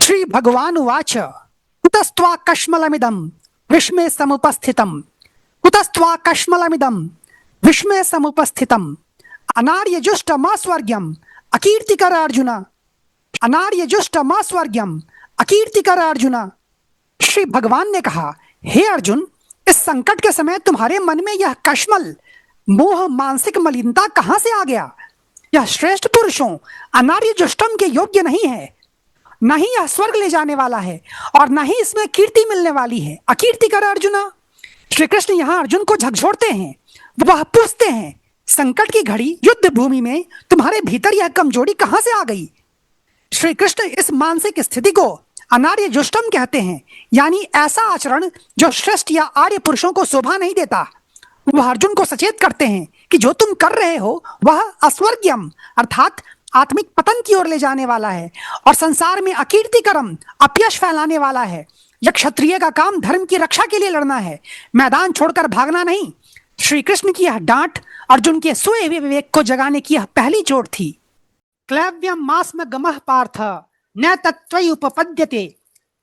श्री भगवान उवाच कुतस्त्वाकश्मलमिदं विस्मये समुपस्थितम् कुतस्त्वाकश्मलमिदं विस्मये समुपस्थितम् अनार्यजुष्टमास्वर्ग्यम् अकीर्तिकर अर्जुन अनार्यजुष्टमास्वर्ग्यम् अकीर्तिकर अर्जुन। श्री भगवान ने कहा, हे अर्जुन, इस संकट के समय तुम्हारे मन में यह कश्मल मोह मानसिक मलिनता कहां से आ गया? यह श्रेष्ठ पुरुषों अनार्य जुष्टम के योग्य नहीं है, न ही यह स्वर्ग ले जाने वाला है और न ही इसमें कीर्ति मिलने वाली है। अकीर्ति कर अर्जुना। श्री कृष्ण यहाँ अर्जुन को झकझोरते हैं। वह पूछते हैं, संकट की घड़ी युद्ध भूमि में तुम्हारे भीतर यह कमजोरी कहां से आ गई? श्री कृष्ण इस मानसिक स्थिति को अनार्य जुष्टम कहते हैं, यानी ऐसा आचरण जो श्रेष्ठ या आर्य पुरुषों को शोभा नहीं देता। वह अर्जुन को सचेत करते हैं कि जो तुम कर रहे हो वह अस्वर्ग्यम अर्थात आत्मिक पतन की ओर ले जाने वाला है और संसार में अकीर्तिकरम अपयश फैलाने वाला है। यह क्षत्रिय का काम धर्म की रक्षा के लिए लड़ना है, मैदान छोड़कर भागना नहीं। श्री कृष्ण की यह डांट अर्जुन के सोए हुए विवेक को जगाने की यह पहली चोट थी। क्लैव्यम मास्म गमः पार्थ न तत्त्वयि उपपद्यते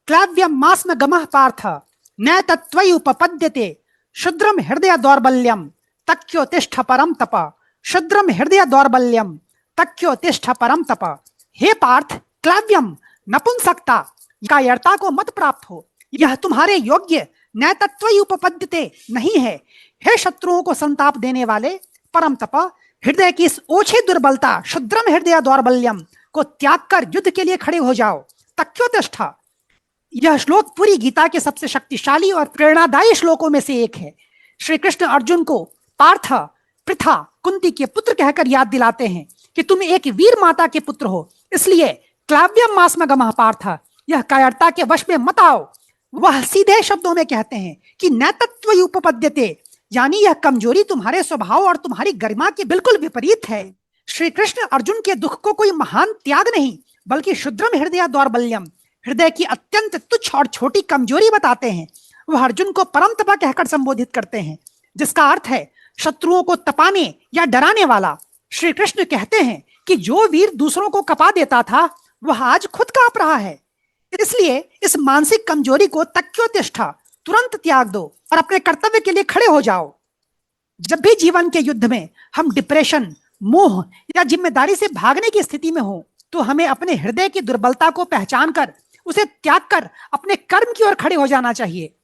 क्लैव्यम मास्म गमः पार्थ न तत्त्वयि उपपद्यते शुद्रम हृदय दौर्बल्यम तक्योतिष्ठ परम तप शुद्रम हृदय दौर्बल्यम तक्योतिष्ठ परम तप। हे पार्थ, क्लैव्यम नपुंसकता कायरता को मत प्राप्त हो, यह तुम्हारे योग्य न तत्त्वयि उपपद्यते नहीं है। हे शत्रुओं को संताप देने वाले परम तप, हृदय की इस ओछी दुर्बलता शुद्रम हृदय दौर्बल्यम को त्याग कर युद्ध के लिए खड़े हो जाओ। तक्योतिष्ठ, यह श्लोक पूरी गीता के सबसे शक्तिशाली और प्रेरणादायी श्लोकों में से एक है। श्री कृष्ण अर्जुन को पार्थ, पृथा, कुंती के पुत्र कहकर याद दिलाते हैं कि तुम एक वीर माता के पुत्र हो, इसलिए क्लैव्यम मास्म गमः पार्थ, यह कायरता के वश में मत आओ। वह सीधे शब्दों में कहते हैं कि न तत्त्वयि उपपद्यते, यानी यह कमजोरी तुम्हारे स्वभाव और तुम्हारी गरिमा के बिल्कुल विपरीत है। श्री कृष्ण अर्जुन के दुख को कोई महान त्याग नहीं बल्कि शुद्रम हृदय दौर्बल्यम, हृदय की अत्यंत तुच्छ और छोटी कमजोरी बताते हैं। वह अर्जुन को परम तपा कहकर संबोधित करते हैं, जिसका अर्थ है शत्रुओं को तपाने या डराने वाला। श्री कृष्ण कहते हैं कि जो वीर दूसरों को कपा देता था वह आज खुद कांप रहा है। इसलिए इस मानसिक कमजोरी को तक्योतिष्ठ तुरंत त्याग दो और अपने कर्तव्य के लिए खड़े हो जाओ। जब भी जीवन के युद्ध में हम डिप्रेशन, मोह या जिम्मेदारी से भागने की स्थिति में हो तो हमें अपने हृदय की दुर्बलता को पहचान कर उसे त्याग कर अपने कर्म की ओर खड़े हो जाना चाहिए।